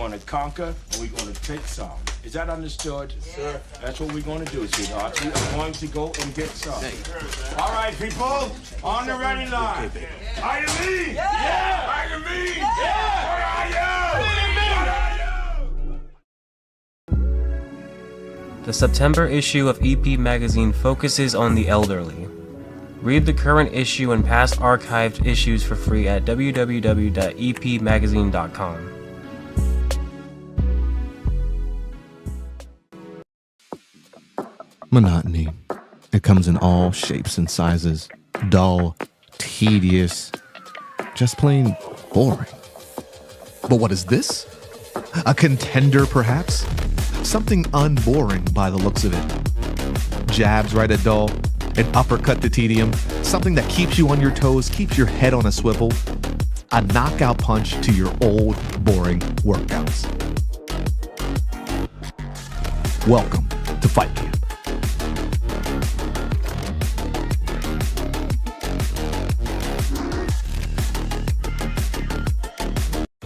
going to conquer and we're going to take some. Is that understood? Yes, sir. That's what we're going to do, sweetheart. We are going to go and get some. All right, people, on the ready line. Are you me? Yeah! Are you me? Yeah! What are you? What are you? The September issue of EP Magazine focuses on the elderly. Read the current issue and past archived issues for free at www.epmagazine.com. Monotony. It comes in all shapes and sizes. Dull, tedious, just plain boring. But what is this? A contender, perhaps? Something unboring by the looks of it. Jabs right at dull, an uppercut to tedium, something that keeps you on your toes, keeps your head on a swivel, a knockout punch to your old, boring workouts. Welcome to Fight Camp.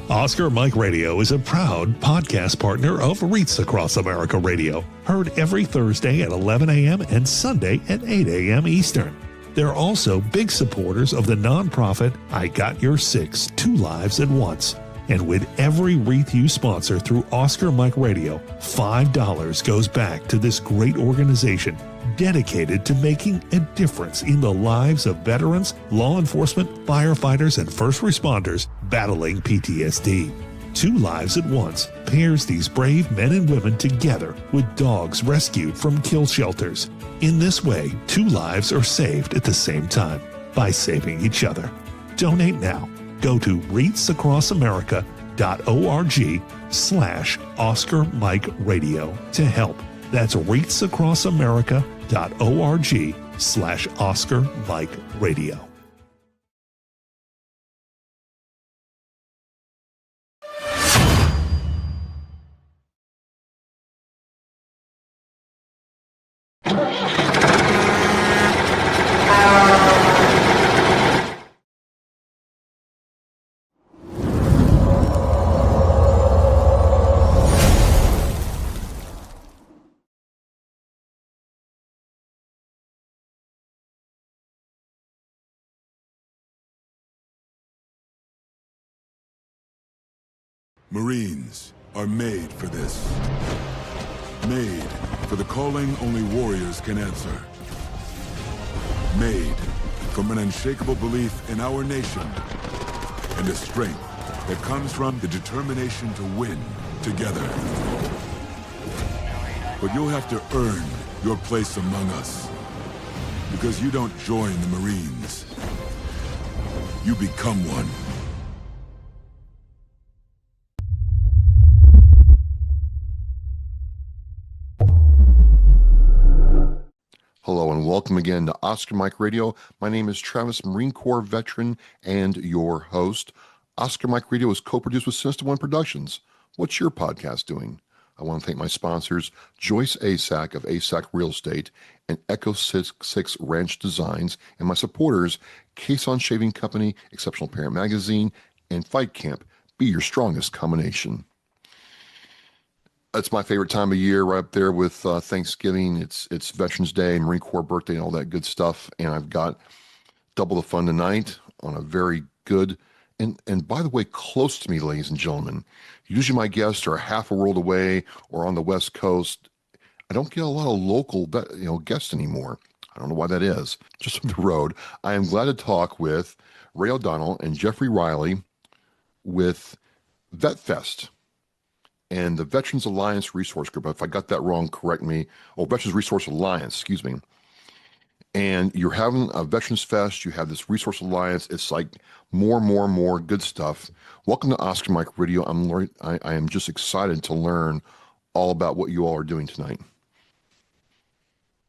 Oscar Mike Radio is a proud podcast partner of REITs Across America Radio, heard every Thursday at 11 a.m. and Sunday at 8 a.m. Eastern. They're also big supporters of the nonprofit I Got Your Six, Two Lives at Once. And with every REIT you sponsor through Oscar Mike Radio, $5 goes back to this great organization dedicated to making a difference in the lives of veterans, law enforcement, firefighters, and first responders battling PTSD. Two Lives at Once pairs these brave men and women together with dogs rescued from kill shelters. In this way, two lives are saved at the same time by saving each other. Donate now. Go to REITsAcrossAmerica.org/Oscar Mike Radio to help. That's REITsAcrossAmerica.org/Oscar Mike Radio. Marines are made for this. Made for the calling only warriors can answer. Made from an unshakable belief in our nation and a strength that comes from the determination to win together. But you'll have to earn your place among us, because you don't join the Marines. You become one. Hello and welcome again to Oscar Mike Radio. My name is Travis, Marine Corps veteran and your host. Oscar Mike Radio is co-produced with Sinister One Productions. What's your podcast doing? I want to thank my sponsors, Joyce Asack of Asack Real Estate and Echo 66 Ranch Designs, and my supporters, Cason Shaving Company, Exceptional Parent Magazine, and Fight Camp. Be your strongest combination. It's my favorite time of year, right up there with Thanksgiving. It's Veterans Day, Marine Corps birthday, and all that good stuff. And I've got double the fun tonight on a very good, and by the way, close to me, ladies and gentlemen. Usually my guests are half a world away or on the West Coast. I don't get a lot of local, guests anymore. I don't know why that is. Just up the road. I am glad to talk with Rae O'Donnell and Jeffrey Riley with VetFest and the Veterans Alliance Resource Group. If I got that wrong, correct me. Oh, Veterans Resource Alliance, excuse me. And you're having a Veterans Fest. You have this Resource Alliance. It's like more good stuff. Welcome to Oscar Mike Radio. I am just excited to learn all about what you all are doing tonight.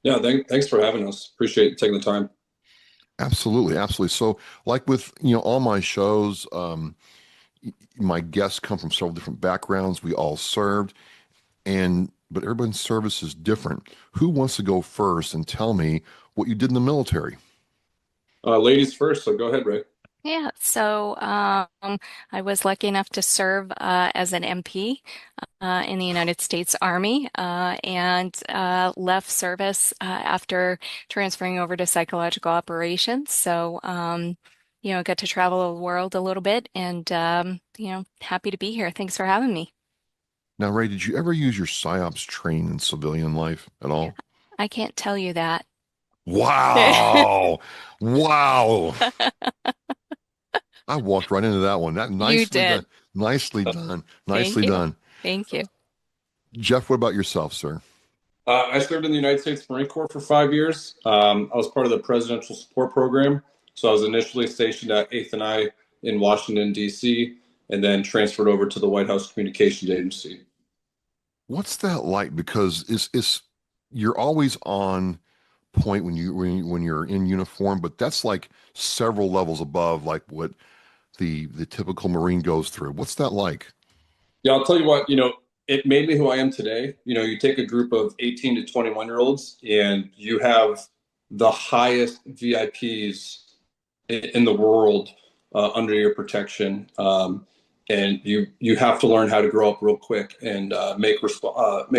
Yeah, thanks for having us. Appreciate taking the time. Absolutely. So like with, all my shows, my guests come from several different backgrounds. We all served, but everybody's service is different. Who wants to go first and tell me what you did in the military? Ladies first, so go ahead, Rae. Yeah, so I was lucky enough to serve as an MP in the United States Army and left service after transferring over to psychological operations. So, got to travel the world a little bit and, happy to be here. Thanks for having me. Now, Ray, did you ever use your PsyOps training in civilian life at all? I can't tell you that. Wow. Wow. I walked right into that one. That You nicely done. did. Nicely done. Thank Nicely you. done. Thank you. Jeff, what about yourself, sir? I served in the United States Marine Corps for 5 years. I was part of the Presidential Support Program. So I was initially stationed at 8th and I in Washington, D.C., and then transferred over to the White House Communications Agency. What's that like? Because it's you're always on point when you're in uniform, but that's like several levels above like what the typical Marine goes through. What's that like? Yeah, I'll tell you what, it made me who I am today. You take a group of 18 to 21-year-olds and you have the highest VIPs in the world under your protection. And you have to learn how to grow up real quick and make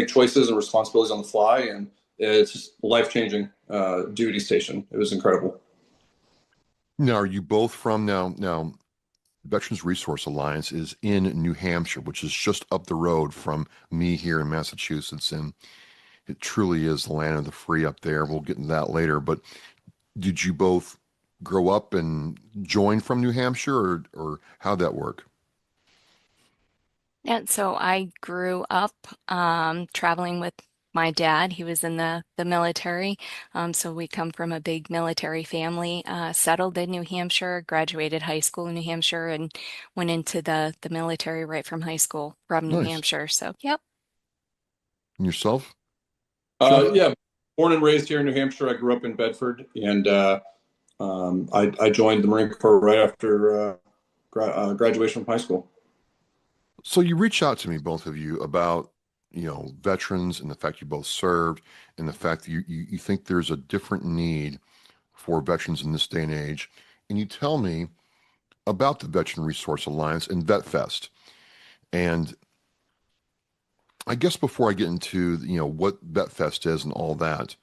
choices and responsibilities on the fly. And it's just a life-changing duty station. It was incredible. Now, are you both from now? Veterans Resource Alliance is in New Hampshire, which is just up the road from me here in Massachusetts, and it truly is the land of the free up there. We'll get into that later. But did you both grow up and join from New Hampshire, or how'd that work? And so I grew up traveling with my dad. He was in the military. So we come from a big military family, settled in New Hampshire, graduated high school in New Hampshire, and went into the military right from high school from New Nice. Hampshire. So, yep. And yourself, Jeff? Yeah, born and raised here in New Hampshire. I grew up in Bedford, and I joined the Marine Corps right after graduation from high school. So you reach out to me, both of you, about veterans and the fact you both served, and the fact that you think there's a different need for veterans in this day and age, and you tell me about the Veteran Resource Alliance and VetFest. And I guess before I get into what VetFest is and all that,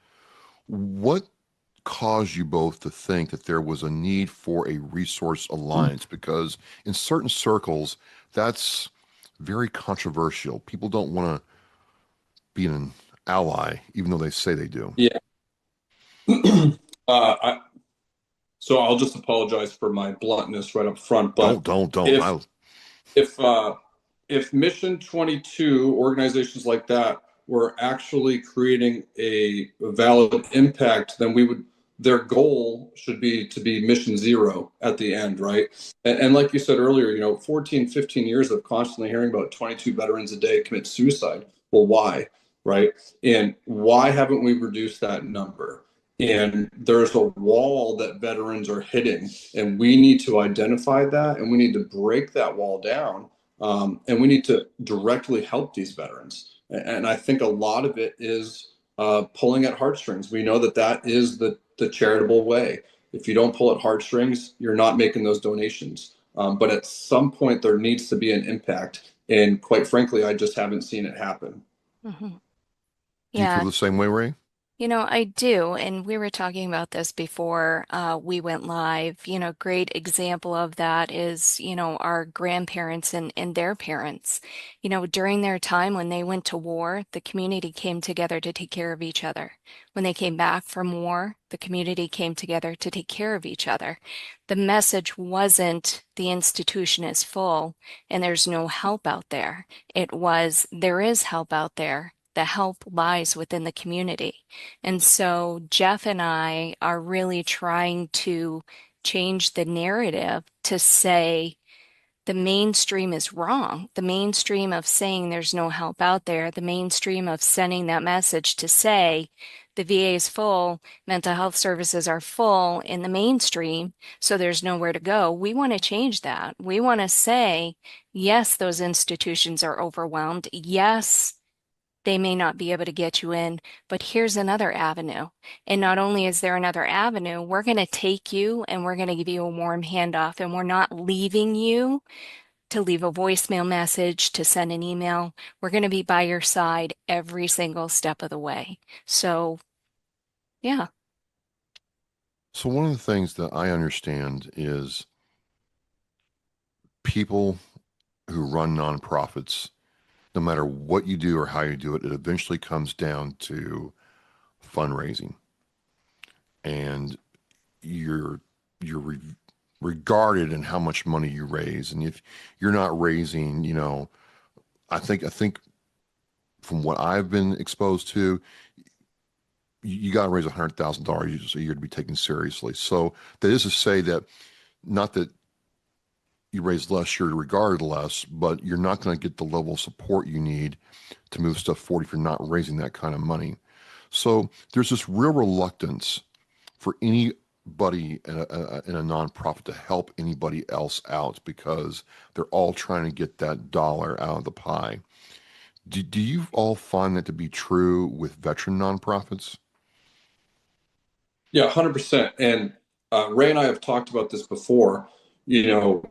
what caused you both to think that there was a need for a resource alliance? Because in certain circles, that's very controversial. People don't want to be an ally, even though they say they do. Yeah. So I'll just apologize for my bluntness right up front, but Don't. if if Mission 22 organizations like that were actually creating a valid impact, then their goal should be to be mission zero at the end, right? And like you said earlier, 14, 15 years of constantly hearing about 22 veterans a day commit suicide. Well, why, right? And why haven't we reduced that number? And there's a wall that veterans are hitting, and we need to identify that, and we need to break that wall down, and we need to directly help these veterans. And I think a lot of it is pulling at heartstrings. We know that is the charitable way. If you don't pull at heartstrings, you're not making those donations. But at some point, there needs to be an impact. And quite frankly, I just haven't seen it happen. Hmm. Do you Yeah. feel the same way, Ray? I do, and we were talking about this before we went live. Great example of that is, our grandparents and their parents. During their time when they went to war, the community came together to take care of each other. When they came back from war, the community came together to take care of each other. The message wasn't the institution is full and there's no help out there. It was there is help out there. The help lies within the community. And so Jeff and I are really trying to change the narrative to say the mainstream is wrong. The mainstream of saying there's no help out there, the mainstream of sending that message to say the VA is full, mental health services are full in the mainstream, so there's nowhere to go. We want to change that. We want to say, yes, those institutions are overwhelmed. Yes, they may not be able to get you in, but here's another avenue. And not only is there another avenue, we're going to take you and we're going to give you a warm handoff, and we're not leaving you to leave a voicemail message, to send an email. We're going to be by your side every single step of the way. So, yeah. So one of the things that I understand is people who run nonprofits, no matter what you do or how you do it, it eventually comes down to fundraising. And you're regarded in how much money you raise. And if you're not raising, I think from what I've been exposed to, you got to raise $100,000 a year to be taken seriously. So that is to say that not that you raise less, you're regarded less, but you're not going to get the level of support you need to move stuff forward if you're not raising that kind of money. So there's this real reluctance for anybody in a nonprofit to help anybody else out because they're all trying to get that dollar out of the pie. Do you all find that to be true with veteran nonprofits? Yeah, 100%. And Ray and I have talked about this before. The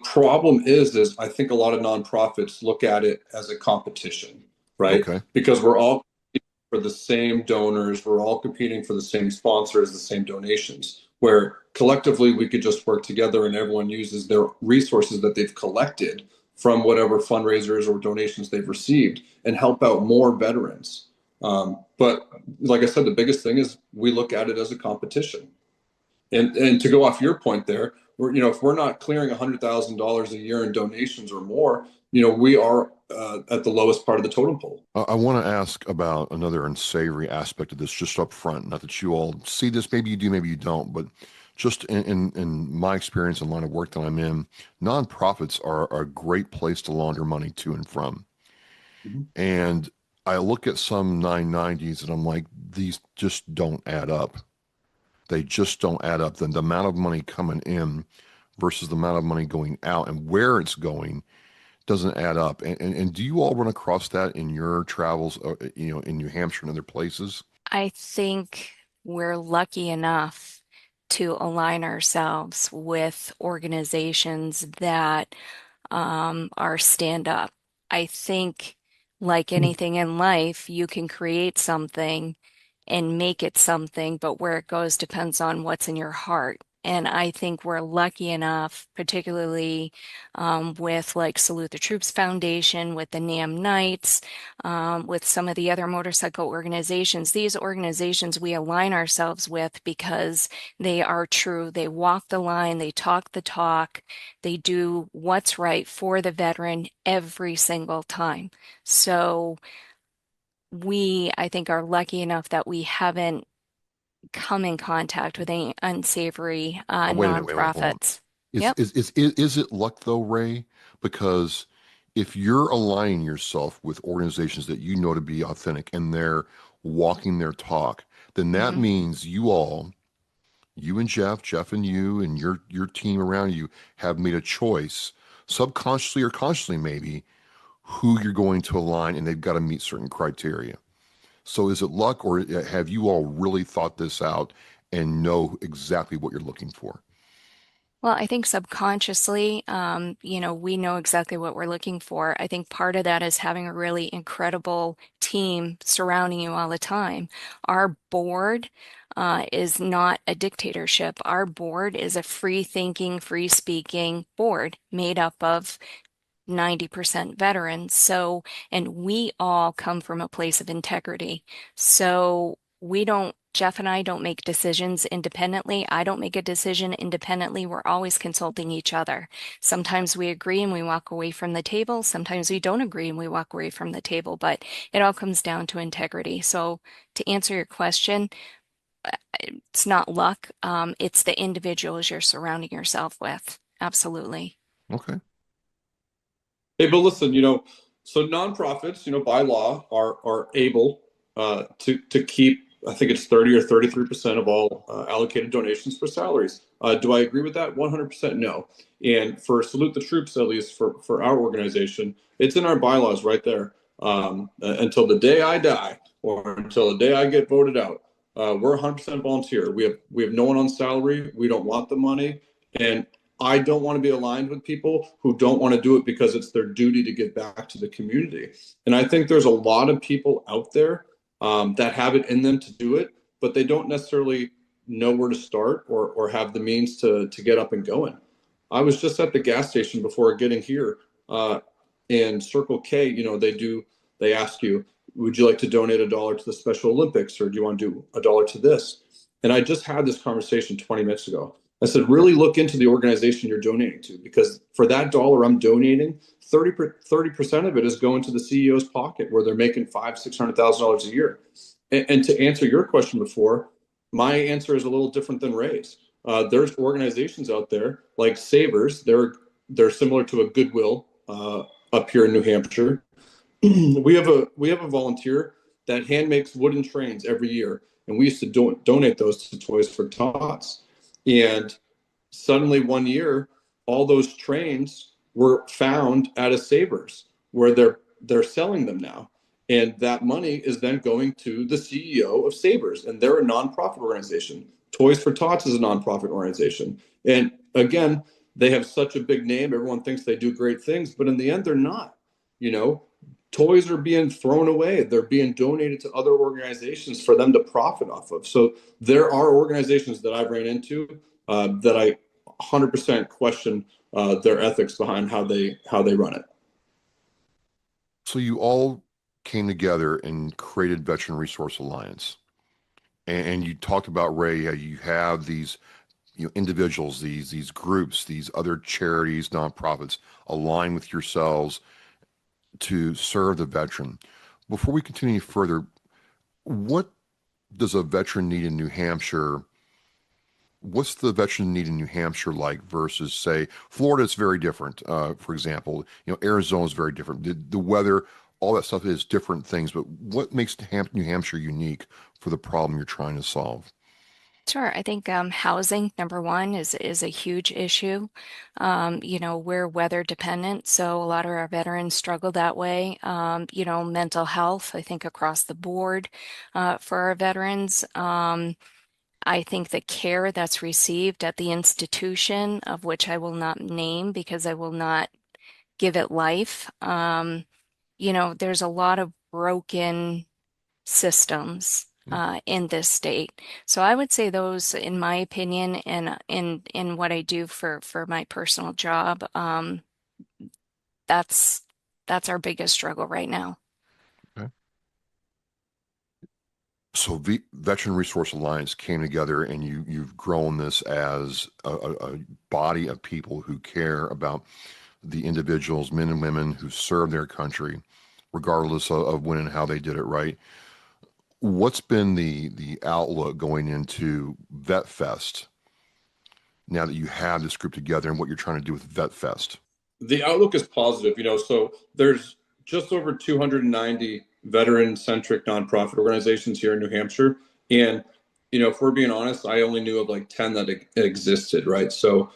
problem is I think a lot of nonprofits look at it as a competition, right? Okay. Because we're all competing for the same donors, we're all competing for the same sponsors, the same donations, where collectively we could just work together and everyone uses their resources that they've collected from whatever fundraisers or donations they've received and help out more veterans. But like I said, the biggest thing is we look at it as a competition. And to go off your point there, if we're not clearing $100,000 a year in donations or more, we are at the lowest part of the totem pole. I want to ask about another unsavory aspect of this just up front. Not that you all see this, maybe you do, maybe you don't, but just in my experience and line of work that I'm in, nonprofits are a great place to launder money to and from. Mm-hmm. And I look at some 990s and I'm like, these just don't add up. They just don't add up. The amount of money coming in versus the amount of money going out and where it's going doesn't add up. And do you all run across that in your travels, in New Hampshire and other places? I think we're lucky enough to align ourselves with organizations that are stand up. I think, like anything in life, you can create something and make it something, but where it goes depends on what's in your heart. And I think we're lucky enough, particularly with like Salute the Troops Foundation, with the NAM Knights, with some of the other motorcycle organizations. These organizations we align ourselves with because they are true. They walk the line, they talk the talk, they do what's right for the veteran every single time. So I think, are lucky enough that we haven't come in contact with any unsavory nonprofits. Wait. Is it luck though, Ray? Because if you're aligning yourself with organizations that you know to be authentic and they're walking their talk, then that means you and Jeff and you and your team around you have made a choice, subconsciously or consciously maybe, who you're going to align, and they've got to meet certain criteria. So is it luck, or have you all really thought this out and know exactly what you're looking for? Well, I think subconsciously, we know exactly what we're looking for. I think part of that is having a really incredible team surrounding you all the time. Our board is not a dictatorship. Our board is a free-thinking, free-speaking board made up of 90% veterans. So, and we all come from a place of integrity. So Jeff and I don't make decisions independently. I don't make a decision independently. We're always consulting each other. Sometimes we agree and we walk away from the table. Sometimes we don't agree and we walk away from the table, but it all comes down to integrity. So to answer your question, it's not luck. It's the individuals you're surrounding yourself with. Absolutely. Okay. Hey, but listen, so nonprofits, by law are able to keep, I think it's 30 or 33% of all allocated donations for salaries. Do I agree with that? 100% no. And for Salute the Troops, at least for our organization, it's in our bylaws right there. until the day I die or until the day I get voted out. We're 100% volunteer. We have no one on salary. We don't want the money. And I don't want to be aligned with people who don't want to do it because it's their duty to give back to the community. And I think there's a lot of people out there that have it in them to do it, but they don't necessarily know where to start or have the means to get up and going. I was just at the gas station before getting here, and Circle K, you know, they ask you, would you like to donate $1 to the Special Olympics, or do you want to do $1 to this? And I just had this conversation 20 minutes ago. I said, really look into the organization you're donating to, because for that dollar I'm donating, 30% of it is going to the CEO's pocket where they're making $500,000-$600,000 a year. And to answer your question before, my answer is a little different than Ray's. There's organizations out there like Savers. They're similar to a Goodwill up here in New Hampshire. we have a volunteer that hand makes wooden trains every year, and we used to donate those to Toys for Tots. And suddenly one year, all those trains were found at a Savers where they're selling them now. And that money is then going to the CEO of Savers, and they're a nonprofit organization. Toys for Tots is a nonprofit organization. And again, they have such a big name. Everyone thinks they do great things, but in the end, they're not. You know, toys are being thrown away. They're being donated to other organizations for them to profit off of. So there are organizations that I've ran into that I 100% question their ethics behind how they run it. So you all came together and created Veteran Resource Alliance, and you talked about, Ray, how you have these individuals, these groups, these other charities, nonprofits align with yourselves to serve the veteran. Before we continue further, what does a veteran need in New Hampshire? What's the veteran need in New Hampshire like versus, say, Florida? It's very different. For example, Arizona is very different. The weather, all that stuff is different things. But what makes New Hampshire unique for the problem you're trying to solve? Sure. I think housing, number one, is a huge issue. We're weather dependent, so a lot of our veterans struggle that way. Mental health, I think across the board for our veterans. I think the care that's received at the institution, of which I will not name because I will not give it life. There's a lot of broken systems in this state. So I would say those, in my opinion, and in what I do for my personal job, that's our biggest struggle right now. Okay. So Veteran Resource Alliance came together, and you've grown this as a body of people who care about the individuals, men and women who serve their country, regardless of when and how they did it, right? What's been the outlook going into VetFest now that you have this group together, and what you're trying to do with VetFest? The outlook is positive. So there's just over 290 veteran-centric nonprofit organizations here in New Hampshire. And, if we're being honest, I only knew of like 10 that existed, right? So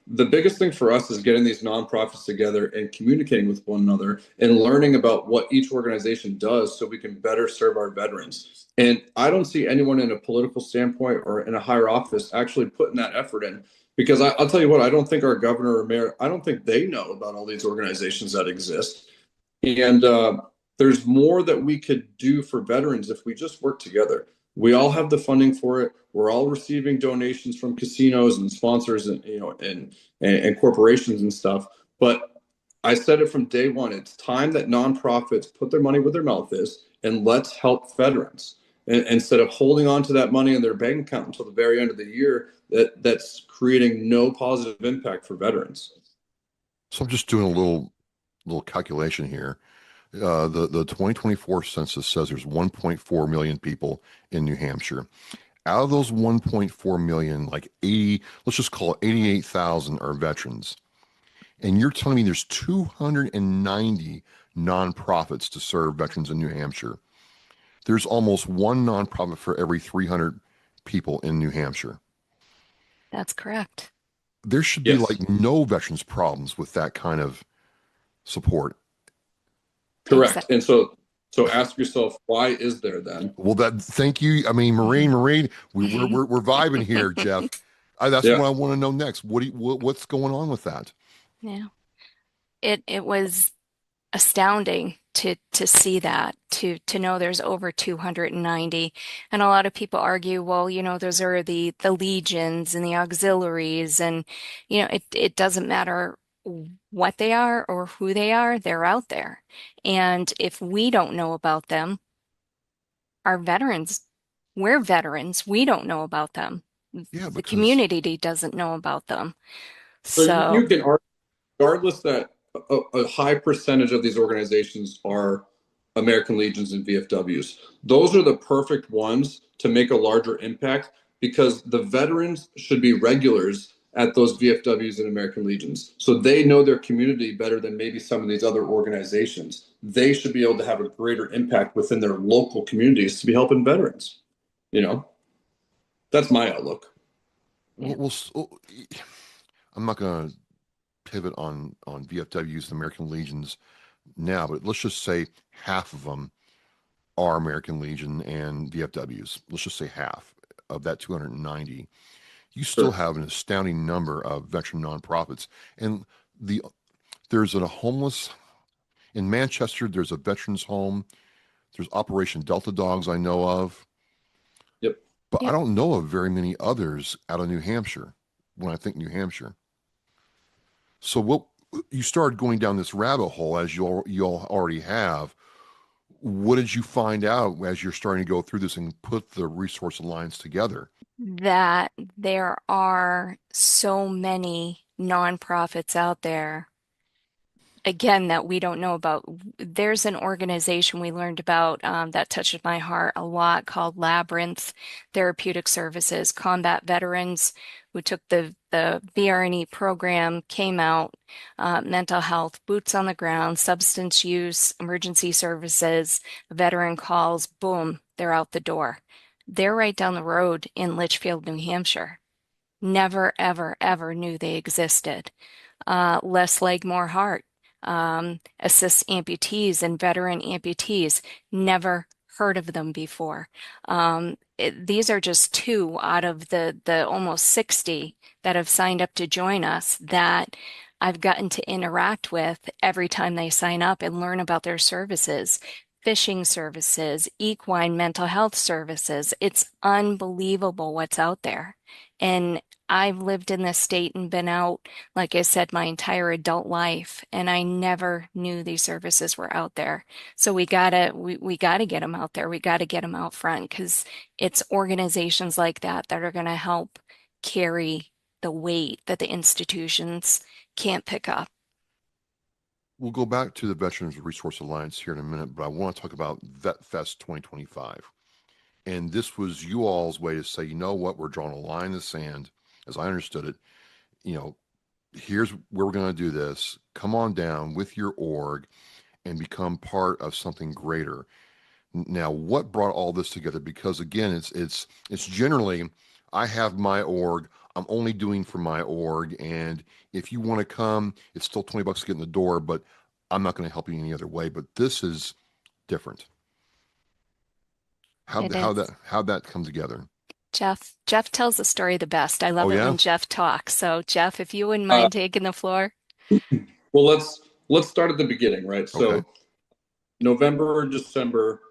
the biggest thing for us is getting these nonprofits together and communicating with one another and learning about what each organization does so we can better serve our veterans. And I don't see anyone in a political standpoint or in a higher office actually putting that effort in, because I'll tell you what, I don't think our governor or mayor, I don't think they know about all these organizations that exist. And there's more that we could do for veterans if we just work together. We all have the funding for it. We're all receiving donations from casinos and sponsors and and corporations and stuff. But I said it from day one. It's time that nonprofits put their money where their mouth is, and let's help veterans. And instead of holding on to that money in their bank account until the very end of the year, that's creating no positive impact for veterans. So I'm just doing a little calculation here. The 2024 census says there's 1.4 million people in New Hampshire. Out of those 1.4 million, like 80, let's just call it 88,000 are veterans. And you're telling me there's 290 nonprofits to serve veterans in New Hampshire. There's almost one nonprofit for every 300 people in New Hampshire. That's correct. There should be like no veterans problems with that kind of support. Correct. And so ask yourself, why is there then? Well, thank you. I mean, Marine, we're vibing here, Jeff. That's what I want to know next. What's going on with that? Yeah. It was astounding to see that, to know there's over 290. And a lot of people argue, well, those are the legions and the auxiliaries, and it doesn't matter what they are or who they are, they're out there. And if we don't know about them, our veterans, we're veterans, we don't know about them. Yeah, the community doesn't know about them. So you can argue, regardless that a high percentage of these organizations are American Legions and VFWs. Those are the perfect ones to make a larger impact, because the veterans should be regulars at those VFWs and American Legions. So they know their community better than maybe some of these other organizations. They should be able to have a greater impact within their local communities to be helping veterans. That's my outlook. Well, I'm not going to pivot on VFWs and American Legions now, but let's just say half of them are American Legion and VFWs. Let's just say half of that 290. You still have an astounding number of veteran nonprofits. And there's a homeless in Manchester. There's a veterans home. There's Operation Delta Dogs I know of. Yep. But I don't know of very many others out of New Hampshire when I think New Hampshire. So you started going down this rabbit hole, as you all already have. What did you find out as you're starting to go through this and put the resource alliance together? That there are so many nonprofits out there, again, that we don't know about. There's an organization we learned about that touched my heart a lot, called Labyrinth Therapeutic Services. Combat veterans who took the BRNE program came out, mental health, boots on the ground, substance use, emergency services, veteran calls, boom, they're out the door. They're right down the road in Litchfield, New Hampshire. Never, ever, ever knew they existed. Less Leg, More Heart assists amputees and veteran amputees. Never heard of them before. These are just 2 out of the almost 60 that have signed up to join us that I've gotten to interact with every time they sign up and learn about their services. Fishing services, equine mental health services. It's unbelievable what's out there. And I've lived in this state and been out, like I said, my entire adult life, and I never knew these services were out there. So we gotta get them out there. We gotta get them out front, because it's organizations like that that are gonna help carry the weight that the institutions can't pick up. We'll go back to the Veterans Resource Alliance here in a minute, but I want to talk about VetFest 2025. And this was you all's way to say, you know what, we're drawing a line in the sand, as I understood it. Here's where we're going to do this. Come on down with your org and become part of something greater. Now, what brought all this together? Because again, it's generally, I have my org, I'm only doing for my org, and if you want to come, it's still $20 to get in the door, but I'm not going to help you any other way. But this is different. How'd that come together? Jeff tells the story the best. I love it when Jeff talks. So Jeff, if you wouldn't mind taking the floor. Well, let's start at the beginning, right? So November or December,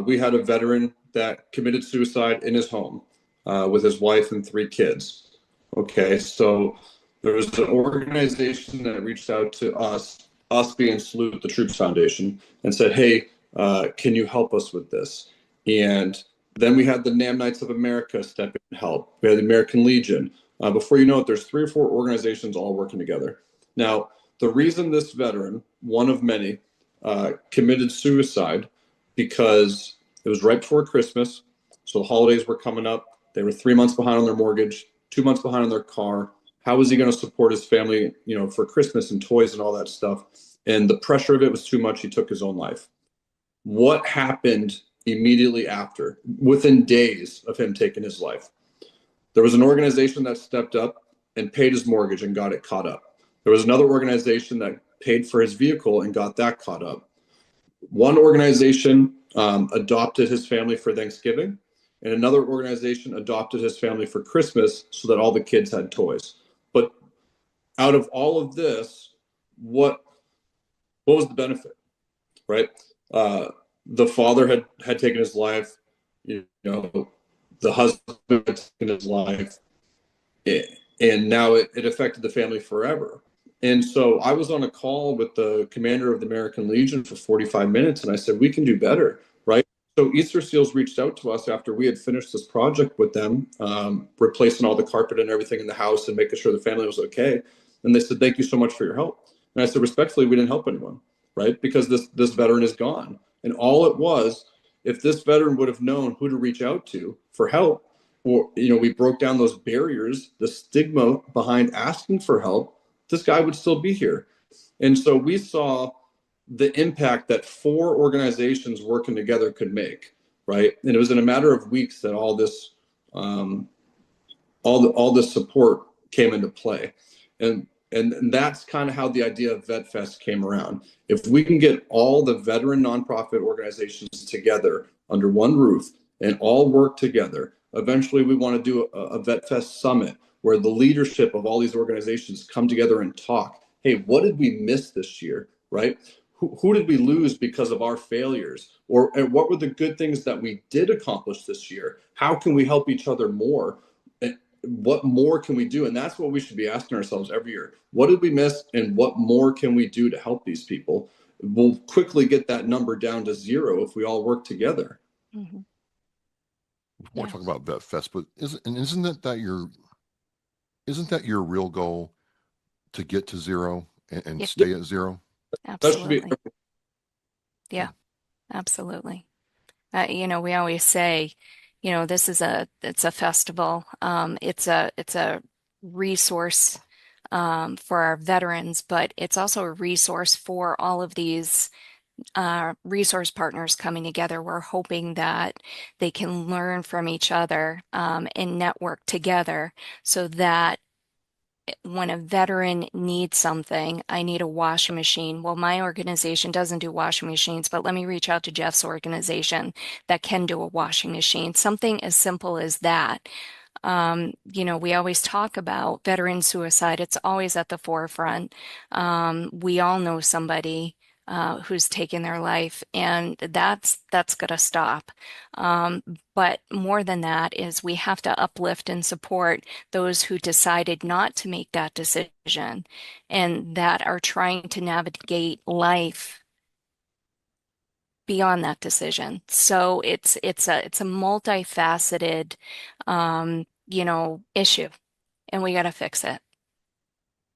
we had a veteran that committed suicide in his home with his wife and 3 kids. Okay, so there was an organization that reached out to us being Salute the Troops Foundation, and said, hey, can you help us with this? And then we had the NAM Knights of America step in and help. We had the American Legion. Before you know it, there's 3 or 4 organizations all working together. Now, the reason this veteran, one of many, committed suicide, because it was right before Christmas, so the holidays were coming up. They were 3 months behind on their mortgage, 2 months behind on their car. How was he going to support his family, for Christmas and toys and all that stuff? And the pressure of it was too much. He took his own life. What happened immediately after, within days of him taking his life? There was an organization that stepped up and paid his mortgage and got it caught up. There was another organization that paid for his vehicle and got that caught up. one organization adopted his family for Thanksgiving, and another organization adopted his family for Christmas so that all the kids had toys. But out of all of this, what was the benefit, right? The father had taken his life, you know, the husband had taken his life, and now it affected the family forever. And so I was on a call with the commander of the American Legion for 45 minutes, and I said, we can do better, right? So Easter Seals reached out to us after we had finished this project with them, replacing all the carpet and everything in the house and making sure the family was okay. And they said, thank you so much for your help. And I said, respectfully, we didn't help anyone, right? Because this veteran is gone. And all it was, if this veteran would have known who to reach out to for help, or, you know, we broke down those barriers, the stigma behind asking for help, this guy would still be here. And so we saw the impact that 4 organizations working together could make, right? And it was in a matter of weeks that all this support came into play. And that's kind of how the idea of VetFest came around. If we can get all the veteran nonprofit organizations together under one roof and all work together, eventually we want to do a VetFest summit where the leadership of all these organizations come together and talk. Hey, what did we miss this year, right? Who did we lose because of our failures? And what were the good things that we did accomplish this year? How can we help each other more? What more can we do? And that's what we should be asking ourselves every year. What did we miss and what more can we do to help these people? We'll quickly get that number down to 0 if we all work together. Mm-hmm. We want to talk about VetFest, but isn't that your real goal, to get to 0 and stay at 0? Absolutely. Yeah, absolutely. You know, we always say, you know, it's a festival. It's a resource for our veterans, but it's also a resource for all of these resource partners coming together. We're hoping that they can learn from each other and network together so that when a veteran needs something, I need a washing machine. Well, my organization doesn't do washing machines, but let me reach out to Jeff's organization that can do a washing machine. Something as simple as that. You know, we always talk about veteran suicide. It's always at the forefront. We all know somebody who's taken their life, and that's going to stop. But more than that is we have to uplift and support those who decided not to make that decision and that are trying to navigate life beyond that decision. So it's a multifaceted you know, issue, and we got to fix it.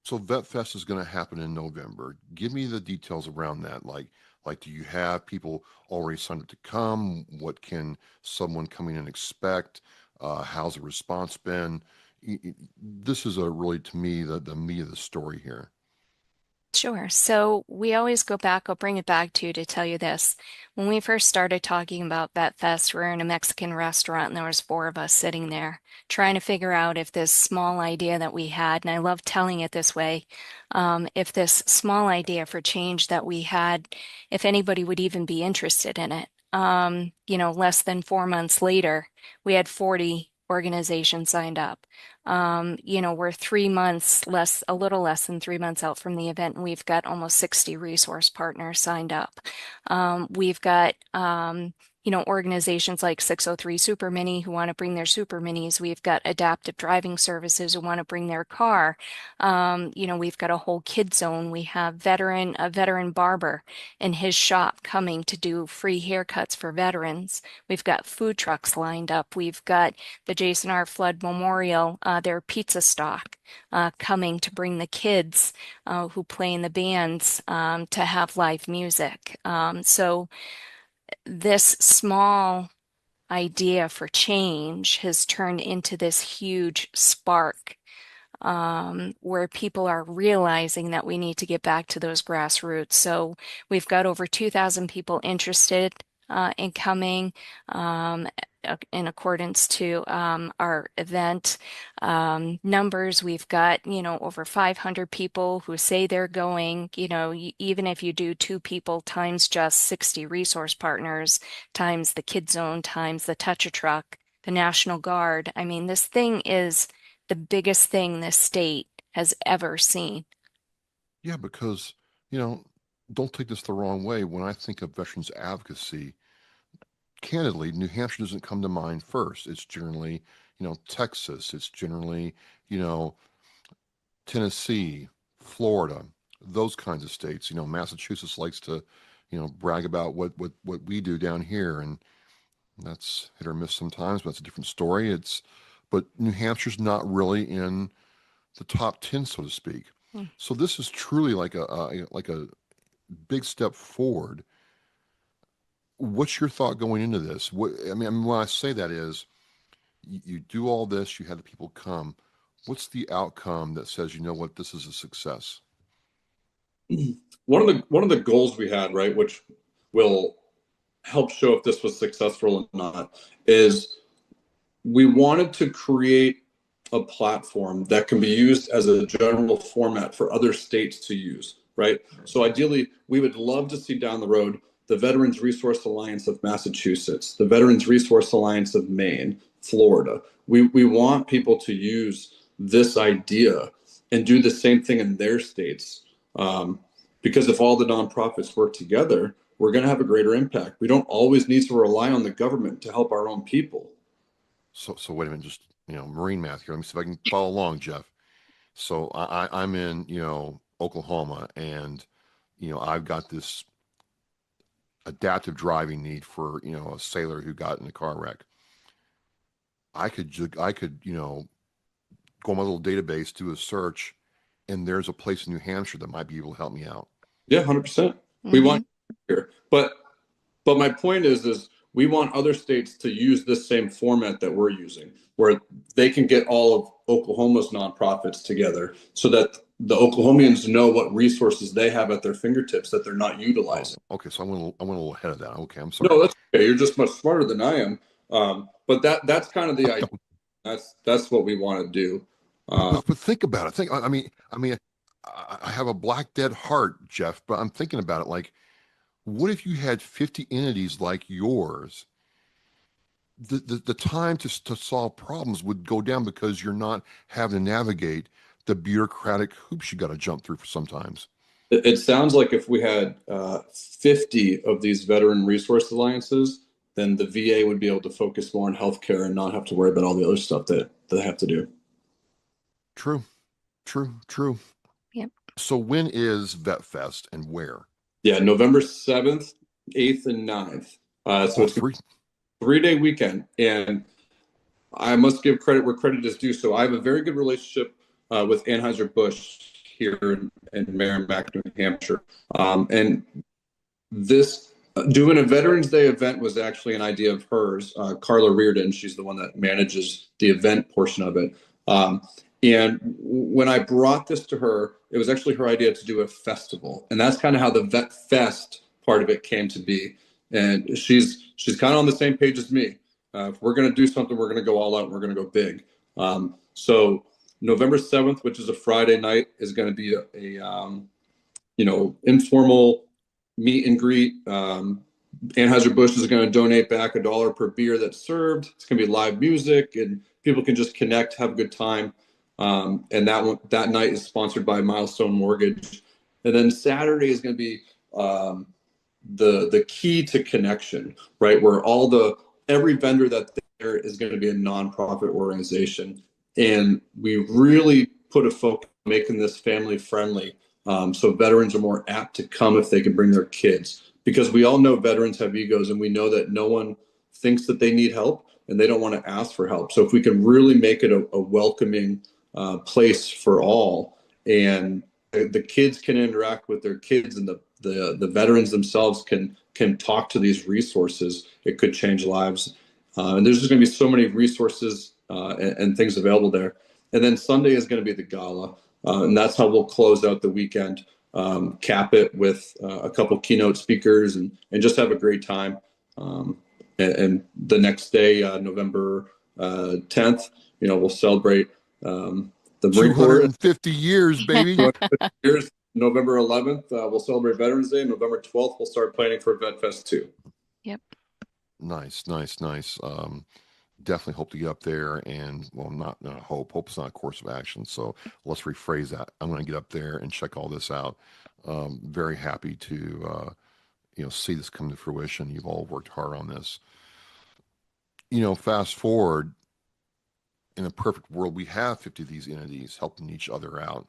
So VetFest is going to happen in November. Give me the details around that. Like, do you have people already signed up to come? What can someone coming in expect? How's the response been? This is really, to me, the meat of the story here. Sure. So we always go back, I'll bring it back to you to tell you this. When we first started talking about VetFest, we were in a Mexican restaurant and there was 4 of us sitting there trying to figure out if this small idea that we had, and I love telling it this way, if this small idea for change that we had, if anybody would even be interested in it. You know, less than 4 months later, we had 40 organizations signed up. You know, we're 3 months less, a little less than 3 months out from the event, and we've got almost 60 resource partners signed up. We've got, you know, organizations like 603 Super Mini who want to bring their Super Minis. We've got adaptive driving services who want to bring their car. You know, we've got a whole kid zone. We have a veteran barber in his shop coming to do free haircuts for veterans. We've got food trucks lined up. We've got the Jason R. Flood Memorial, their pizza stock coming to bring the kids who play in the bands to have live music. So this small idea for change has turned into this huge spark where people are realizing that we need to get back to those grassroots. So we've got over 2,000 people interested in coming. in accordance to our event numbers. We've got, over 500 people who say they're going. Even if you do 2 people times just 60 resource partners, times the Kid Zone, times the Touch-a-Truck, the National Guard. I mean, this thing is the biggest thing this state has ever seen. Yeah, because, don't take this the wrong way. When I think of veterans advocacy, candidly, New Hampshire doesn't come to mind first. It's generally, Texas. It's generally, Tennessee, Florida, those kinds of states. Massachusetts likes to, brag about what we do down here, and that's hit or miss sometimes, but that's a different story. But New Hampshire's not really in the top 10, so to speak. So this is truly like a big step forward. What's your thought going into this? When I say that is, you do all this, you have the people come. What's the outcome that says, what, this is a success? One of the goals we had, right, which will help show if this was successful or not, is we wanted to create a platform that can be used as a general format for other states to use, right? So ideally, we would love to see down the road the Veterans Resource Alliance of Massachusetts, the Veterans Resource Alliance of Maine, Florida. We want people to use this idea and do the same thing in their states. Because if all the nonprofits work together, we're going to have a greater impact. We don't always need to rely on the government to help our own people. So wait a minute, just, Marine math here. Let me see if I can follow along, Jeff. So I'm in, Oklahoma, and, I've got this adaptive driving need for, a sailor who got in a car wreck. I could, go on my little database, do a search, and there's a place in New Hampshire that might be able to help me out. Yeah, 100%. We want here, but my point is we want other states to use this same format that we're using, where they can get all of Oklahoma's nonprofits together so that the Oklahomians know what resources they have at their fingertips that they're not utilizing. Oh, okay, so I went a little ahead of that. Okay, I'm sorry. No, that's okay. You're just much smarter than I am. But that's kind of the idea. That's what we want to do. But think about it. I have a black dead heart, Jeff, but I'm thinking about it like, what if you had 50 entities like yours? The time to solve problems would go down because you're not having to navigate the bureaucratic hoops you got to jump through for sometimes. It sounds like if we had 50 of these veteran resource alliances, then the VA would be able to focus more on healthcare and not have to worry about all the other stuff that they have to do. True. Yep. So when is VetFest and where? Yeah, November 7th, 8th, and 9th. So it's a 3-day weekend. And I must give credit where credit is due. So I have a very good relationship with Anheuser-Busch here in Merrimack, New Hampshire. And this doing a Veterans Day event was actually an idea of hers. Carla Reardon, she's the one that manages the event portion of it. And when I brought this to her, it was actually her idea to do a festival. And that's kind of how the VetFest part of it came to be. And she's kind of on the same page as me. If we're going to do something, we're going to go all out and we're going to go big. So November 7th, which is a Friday night, is going to be a informal meet and greet. Anheuser-Busch is going to donate back $1 per beer that's served. It's going to be live music and people can just connect, have a good time. And that night is sponsored by Milestone Mortgage. And then Saturday is going to be the key to connection, right? Where every vendor that there is going to be a nonprofit organization. And we really put a focus on making this family friendly. So veterans are more apt to come if they can bring their kids, because we all know veterans have egos and we know that no one thinks that they need help and they don't want to ask for help. So if we can really make it a welcoming place for all, and the kids can interact with their kids and the veterans themselves can talk to these resources, it could change lives. And there's just going to be so many resources and things available there. And then Sunday is going to be the gala. And that's how we'll close out the weekend, cap it with a couple keynote speakers and just have a great time. and the next day, November 10th, we'll celebrate the Marine Corps. 250 years, baby. 250 years. November 11th, we'll celebrate Veterans Day. November 12th, we'll start planning for VetFest 2. Yep. Nice. Definitely hope to get up there, and well, not hope. Hope's not a course of action. So let's rephrase that. I'm going to get up there and check all this out. Very happy to see this come to fruition. You've all worked hard on this. Fast forward, in a perfect world, we have 50 of these entities helping each other out,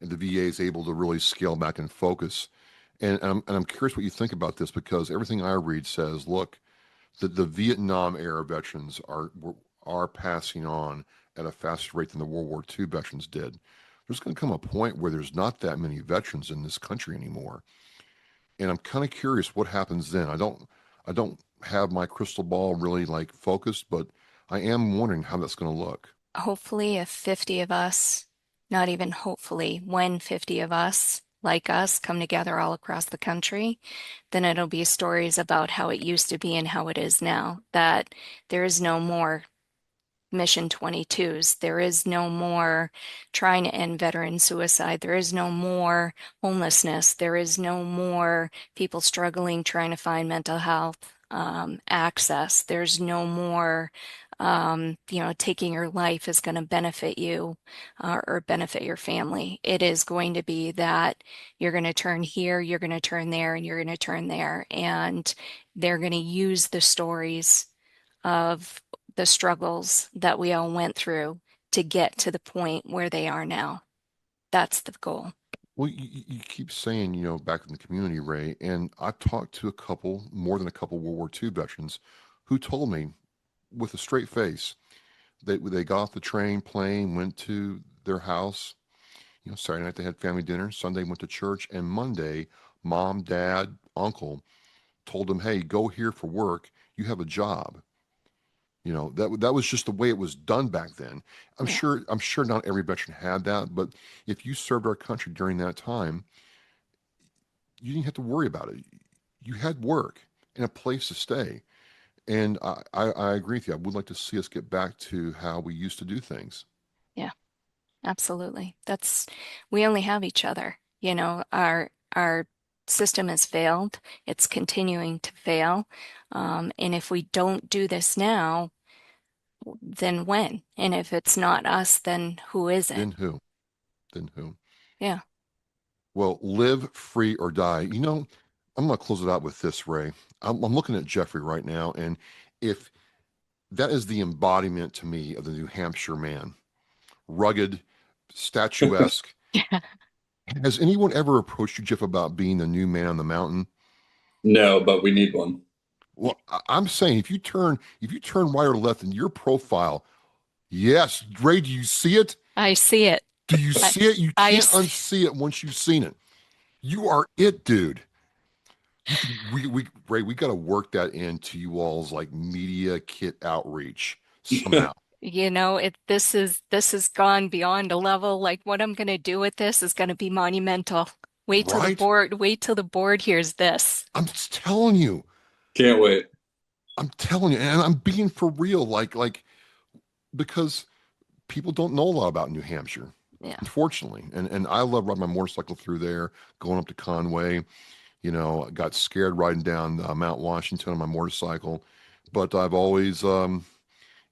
and the VA is able to really scale back and focus. And I'm curious what you think about this, because everything I read says, look, the Vietnam era veterans are passing on at a faster rate than the World War II veterans did. There's going to come a point where there's not that many veterans in this country anymore, and I'm kind of curious what happens then. I don't have my crystal ball really focused, but I am wondering how that's going to look. Hopefully, if 50 of us, not even hopefully, when 50 of us like us come together all across the country, then it'll be stories about how it used to be and how it is now, that there is no more Mission 22s. There is no more trying to end veteran suicide. There is no more homelessness. There is no more people struggling trying to find mental health access. There's no more taking your life is going to benefit you or benefit your family. It is going to be that you're going to turn here, you're going to turn there, and you're going to turn there. And they're going to use the stories of the struggles that we all went through to get to the point where they are now. That's the goal. Well, you keep saying, back in the community, Rae, and I've talked to more than a couple World War II veterans who told me with a straight face that they got off the train, plane, went to their house. Saturday night they had family dinner, Sunday went to church, and Monday, mom, dad, uncle told them, hey, go here for work. You have a job. That was just the way it was done back then. I'm sure not every veteran had that, but if you served our country during that time, you didn't have to worry about it. You had work and a place to stay. And I agree with you. I would like to see us get back to how we used to do things. Yeah, absolutely. We only have each other. Our system has failed. It's continuing to fail. And if we don't do this now, then when? And if it's not us, then who is it? Then who? Yeah. Well, live free or die. I'm going to close it out with this, Rae. I'm looking at Jeffrey right now, and if that is the embodiment to me of the New Hampshire man, rugged, statuesque. Yeah. Has anyone ever approached you, Jeff, about being the new man on the mountain? No, but we need one. Well, I'm saying if you turn right or left in your profile, yes, Rae, do you see it? I see it. Do you see it? You can't unsee it once you've seen it. You are it, dude. Rae, we got to work that into you all's media kit outreach somehow. This has gone beyond a level. What I'm going to do with this is going to be monumental. Wait till the board hears this. I'm just telling you. Can't wait. I'm telling you, and I'm being for real, because people don't know a lot about New Hampshire, unfortunately. And I love riding my motorcycle through there, going up to Conway. I got scared riding down Mount Washington on my motorcycle, but I've always,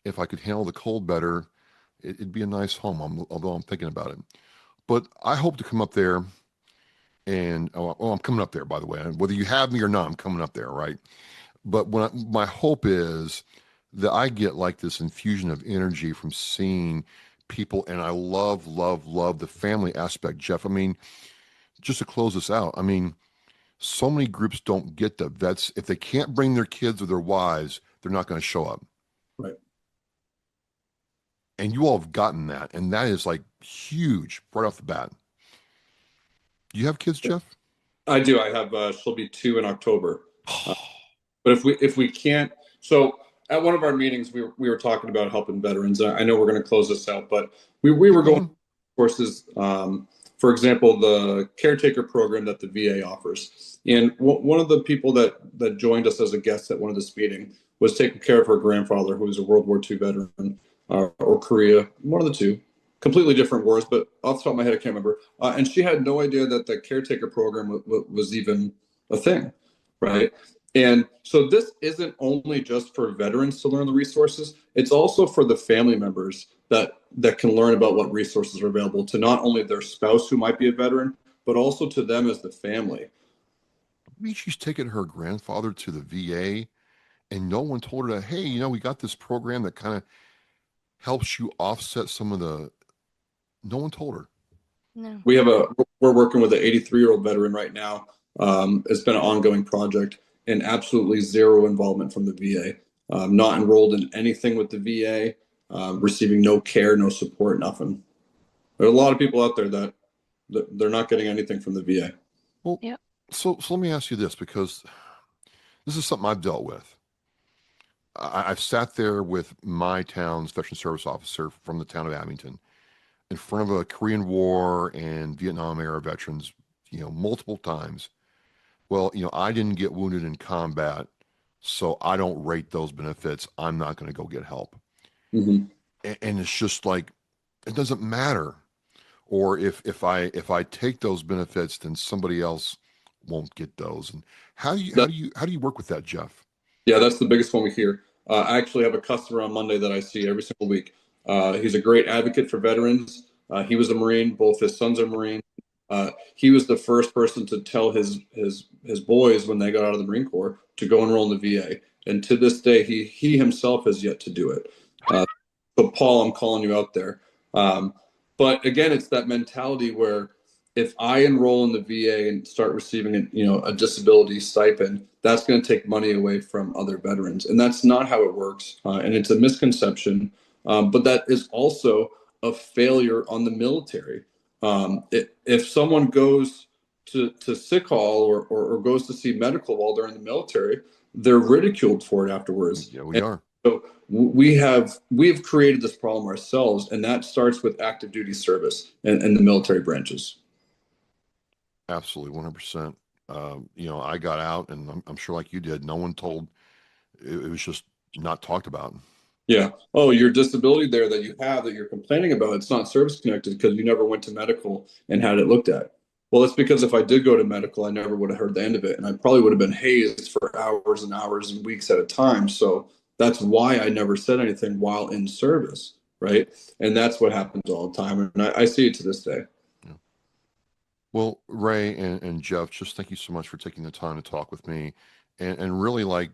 if I could handle the cold better, it'd be a nice home, although I'm thinking about it. But I hope to come up there, and I'm coming up there, by the way. Whether you have me or not, I'm coming up there, right? But my hope is that I get this infusion of energy from seeing people, and I love the family aspect, Jeff. I mean, just to close this out, so many groups don't get the vets. If they can't bring their kids or their wives, they're not going to show up. Right. And you all have gotten that, and that is huge right off the bat. You have kids, Jeff? I do. I have. She'll be 2 in October. But if we can't, so at one of our meetings, we were talking about helping veterans. I know we're going to close this out, but we were going courses for example, the caretaker program that the VA offers. And one of the people that joined us as a guest at one of this meeting was taking care of her grandfather, who was a World War II veteran, or Korea, one of the two. Completely different wars, but off the top of my head, I can't remember. And she had no idea that the caretaker program was even a thing, right? And so this isn't only just for veterans to learn the resources, it's also for the family members that can learn about what resources are available to not only their spouse who might be a veteran, but also to them as the family. I mean, she's taken her grandfather to the VA and no one told her that, hey, you know, we got this program that kind of helps you offset some of the... No one told her. No. We're working with an 83-year-old veteran right now. It's been an ongoing project and absolutely zero involvement from the VA. Not enrolled in anything with the VA, receiving no care, no support, nothing. There are a lot of people out there that they're not getting anything from the VA. Well, yep. So let me ask you this, because this is something I've dealt with. I've sat there with my town's veteran service officer from the town of Abington in front of a Korean War and Vietnam era veterans, you know, multiple times. Well, you know, I didn't get wounded in combat, so I don't rate those benefits. I'm not going to go get help. Mm-hmm. And it's just like, it doesn't matter. Or if I take those benefits, then somebody else won't get those. And how do you work with that, Jeff? Yeah, that's the biggest one we hear. I actually have a customer on Monday that I see every single week. He's a great advocate for veterans. He was a Marine. Both his sons are Marine. He was the first person to tell his boys when they got out of the Marine Corps to go enroll in the VA. And to this day, he himself has yet to do it. So Paul, I'm calling you out there. But again, it's that mentality where if I enroll in the VA and start receiving a disability stipend, that's going to take money away from other veterans. And that's not how it works. And it's a misconception. But that is also a failure on the military. If someone goes to sick hall or goes to see medical while they're in the military, they're ridiculed for it afterwards. Yeah, we are. So we have created this problem ourselves, and that starts with active duty service and the military branches. Absolutely, 100%. I got out, and I'm sure like you did, no one told. It was just not talked about. Yeah. Oh, your disability there that you have that you're complaining about, it's not service connected because you never went to medical and had it looked at. Well, it's because if I did go to medical, I never would have heard the end of it. And I probably would have been hazed for hours and hours and weeks at a time. So that's why I never said anything while in service. Right. And that's what happens all the time. And I see it to this day. Yeah. Well, Rae and Jeff, just thank you so much for taking the time to talk with me and really like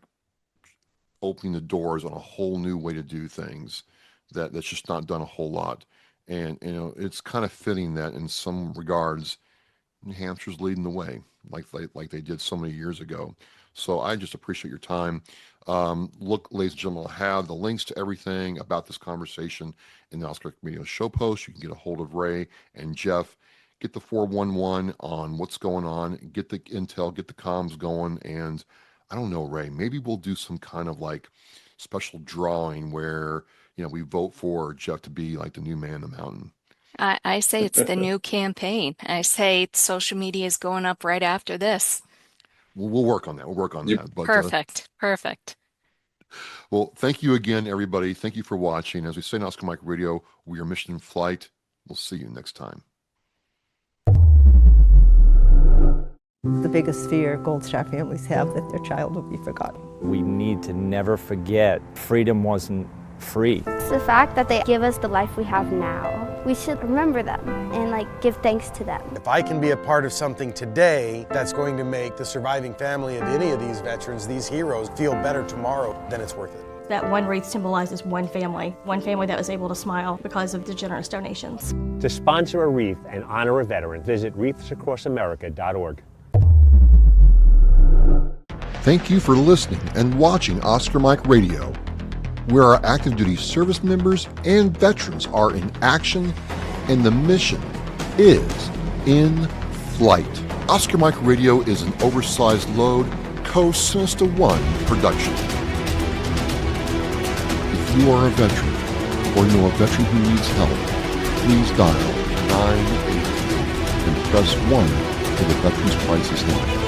opening the doors on a whole new way to do things that's just not done a whole lot. And, it's kind of fitting that in some regards, New Hampshire's leading the way like they did so many years ago. So I just appreciate your time. Look, ladies and gentlemen, I'll have the links to everything about this conversation in the Oscar Radio show post. You can get a hold of Rae and Jeff, get the 411 on what's going on, get the intel, get the comms going. And I don't know, Rae, maybe we'll do some kind of like special drawing where, we vote for Jeff to be like the new man in the mountain. I say it's the new campaign. I say social media is going up right after this. We'll work on that. We'll work on that. But, Perfect. Well, thank you again, everybody. Thank you for watching. As we say in Oscar Mike Radio, we are mission in flight. We'll see you next time. The biggest fear Gold Star families have that their child will be forgotten. We need to never forget freedom wasn't free. It's the fact that they give us the life we have now. We should remember them and give thanks to them. If I can be a part of something today that's going to make the surviving family of any of these veterans, these heroes, feel better tomorrow, then it's worth it. That one wreath symbolizes one family that was able to smile because of the generous donations. To sponsor a wreath and honor a veteran, visit wreathsacrossamerica.org. Thank you for listening and watching Oscar Mike Radio, where our active duty service members and veterans are in action and the mission is in flight. Oscar Mike Radio is an oversized load co-Sinister One production. If you are a veteran or know a veteran who needs help, please dial 988. and press 1 for the Veterans Crisis Line.